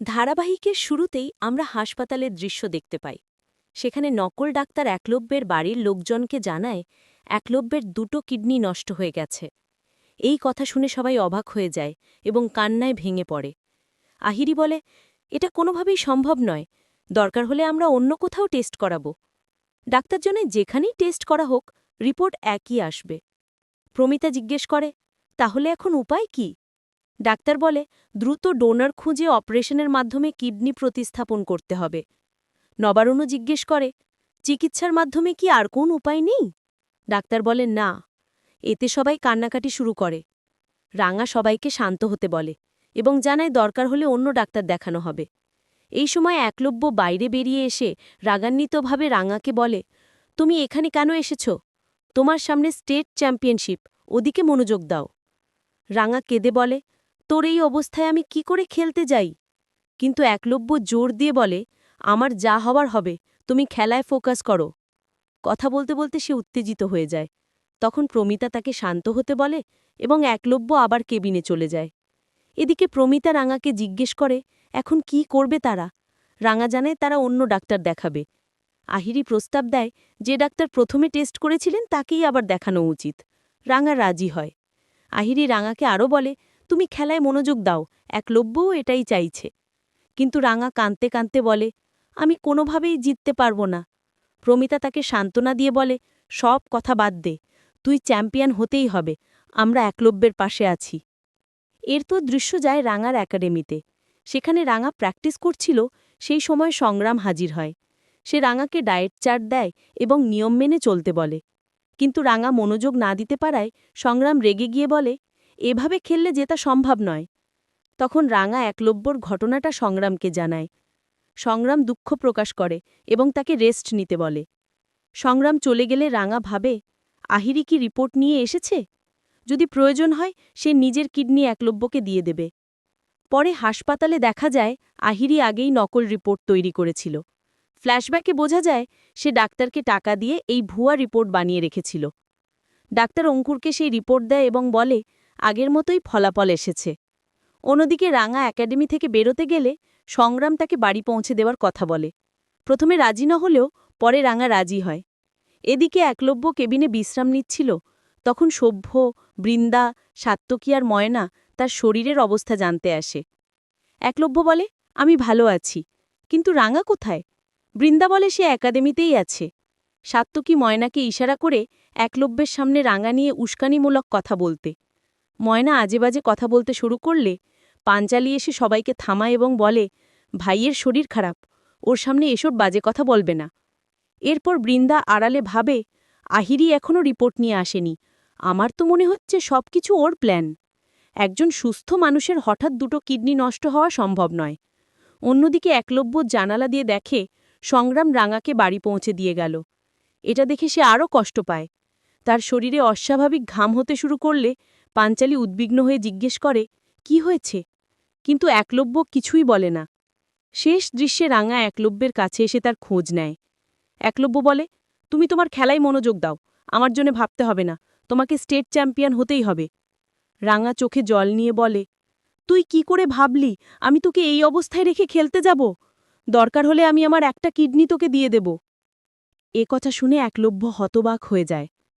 ধারাবাহিকের শুরুতেই আমরা হাসপাতালের দৃশ্য দেখতে পাই। সেখানে নকল ডাক্তার একলব্যের বাড়ির লোকজনকে জানায় একলব্যের দুটো কিডনি নষ্ট হয়ে গেছে। এই কথা শুনে সবাই অবাক হয়ে যায় এবং কান্নায় ভেঙে পড়ে। আহিরি বলে, এটা কোনোভাবেই সম্ভব নয়, দরকার হলে আমরা অন্য কোথাও টেস্ট করাব। ডাক্তার জানায় যেখানেই টেস্ট করা হোক রিপোর্ট একই আসবে। প্রমিতা জিজ্ঞেস করে, তাহলে এখন উপায় কি? ডাক্তার বলে, দ্রুত ডোনার খুঁজে অপারেশনের মাধ্যমে কিডনি প্রতিস্থাপন করতে হবে। নবারুণও জিজ্ঞেস করে, চিকিৎসার মাধ্যমে কি আর কোন উপায় নেই? ডাক্তার বলে, না। এতে সবাই কান্নাকাটি শুরু করে। রাঙা সবাইকে শান্ত হতে বলে এবং জানায় দরকার হলে অন্য ডাক্তার দেখানো হবে। এই সময় একলব্য বাইরে বেরিয়ে এসে রাগান্বিতভাবে রাঙাকে বলে, তুমি এখানে কেন এসেছ? তোমার সামনে স্টেট চ্যাম্পিয়নশিপ, ওদিকে মনোযোগ দাও। রাঙা কেঁদে বলে, তোর এই অবস্থায় আমি কি করে খেলতে যাই? কিন্তু একলব্য জোর দিয়ে বলে, আমার যা হওয়ার হবে, তুমি খেলায় ফোকাস করো। কথা বলতে বলতে সে উত্তেজিত হয়ে যায়। তখন প্রমিতা তাকে শান্ত হতে বলে এবং একলব্য আবার কেবিনে চলে যায়। এদিকে প্রমিতা রাঙাকে জিজ্ঞেস করে, এখন কি করবে তারা? রাঙা জানায় তারা অন্য ডাক্তার দেখাবে। আহিরি প্রস্তাব দেয়, যে ডাক্তার প্রথমে টেস্ট করেছিলেন তাকেই আবার দেখানো উচিত। রাঙা রাজি হয়। আহিরি রাঙাকে আরও বলে, তুমি খেলায় মনোযোগ দাও, একলব্যও এটাই চাইছে। কিন্তু রাঙা কাঁদতে কাঁদতে বলে, আমি কোনোভাবেই জিততে পারব না। প্রমিতা তাকে সান্ত্বনা দিয়ে বলে, সব কথা বাদ দে, তুই চ্যাম্পিয়ন হতেই হবে, আমরা একলব্যের পাশে আছি। এরপর দৃশ্য যায় রাঙার একাডেমিতে। সেখানে রাঙা প্র্যাকটিস করছিল, সেই সময় সংগ্রাম হাজির হয়। সে রাঙাকে ডায়েট চার্ট দেয় এবং নিয়ম মেনে চলতে বলে। কিন্তু রাঙা মনোযোগ না দিতে পারায় সংগ্রাম রেগে গিয়ে বলে, এভাবে খেললে জেতা সম্ভব নয়। তখন রাঙা একলব্যর ঘটনাটা সংগ্রামকে জানায়। সংগ্রাম দুঃখ প্রকাশ করে এবং তাকে রেস্ট নিতে বলে। সংগ্রাম চলে গেলে রাঙা ভাবে, আহিরি কি রিপোর্ট নিয়ে এসেছে? যদি প্রয়োজন হয় সে নিজের কিডনি একলব্যকে দিয়ে দেবে। পরে হাসপাতালে দেখা যায় আহিরি আগেই নকল রিপোর্ট তৈরি করেছিল। ফ্ল্যাশব্যাকে বোঝা যায় সে ডাক্তারকে টাকা দিয়ে এই ভুয়া রিপোর্ট বানিয়ে রেখেছিল। ডাক্তার অঙ্কুরকে সেই রিপোর্ট দেয় এবং বলে, আগের মতোই ফলাফল এসেছে। অন্যদিকে রাঙা একাডেমি থেকে বেরোতে গেলে সংগ্রাম তাকে বাড়ি পৌঁছে দেওয়ার কথা বলে। প্রথমে রাজি না হলেও পরে রাঙা রাজি হয়। এদিকে একলব্য কেবিনে বিশ্রাম নিচ্ছিল, তখন সভ্য, বৃন্দা, সাত্তকী আর ময়না তার শরীরের অবস্থা জানতে আসে। একলব্য বলে, আমি ভালো আছি, কিন্তু রাঙা কোথায়? বৃন্দা বলে সে একাডেমিতেই আছে। সাত্তকী ময়নাকে ইশারা করে একলব্যের সামনে রাঙা নিয়ে উস্কানিমূলক কথা বলতে। ময়না আজেবাজে কথা বলতে শুরু করলে পাঞ্চালি এসে সবাইকে থামায় এবং বলে, ভাইয়ের শরীর খারাপ, ওর সামনে এসব বাজে কথা বলবে না। এরপর বৃন্দা আড়ালে ভাবে, আহিরি এখনও রিপোর্ট নিয়ে আসেনি, আমার তো মনে হচ্ছে সবকিছু ওর প্ল্যান। একজন সুস্থ মানুষের হঠাৎ দুটো কিডনি নষ্ট হওয়া সম্ভব নয়। অন্যদিকে একলব্য জানালা দিয়ে দেখে সংগ্রাম রাঙাকে বাড়ি পৌঁছে দিয়ে গেল। এটা দেখে সে আরও কষ্ট পায়। তার শরীরে অস্বাভাবিক ঘাম হতে শুরু করলে পাঞ্চালি উদ্বিগ্ন হয়ে জিজ্ঞেস করে, কি হয়েছে? কিন্তু একলব্য কিছুই বলে না। শেষ দৃশ্যে রাঙা একলব্যের কাছে এসে তার খোঁজ নেয়। একলব্য বলে, তুমি তোমার খেলায় মনোযোগ দাও, আমার জন্য ভাবতে হবে না, তোমাকে স্টেট চ্যাম্পিয়ন হতেই হবে। রাঙা চোখে জল নিয়ে বলে, তুই কি করে ভাবলি আমি তোকে এই অবস্থায় রেখে খেলতে যাব? দরকার হলে আমি আমার একটা কিডনি তোকে দিয়ে দেব। এ কথা শুনে একলব্য হতবাক হয়ে যায়।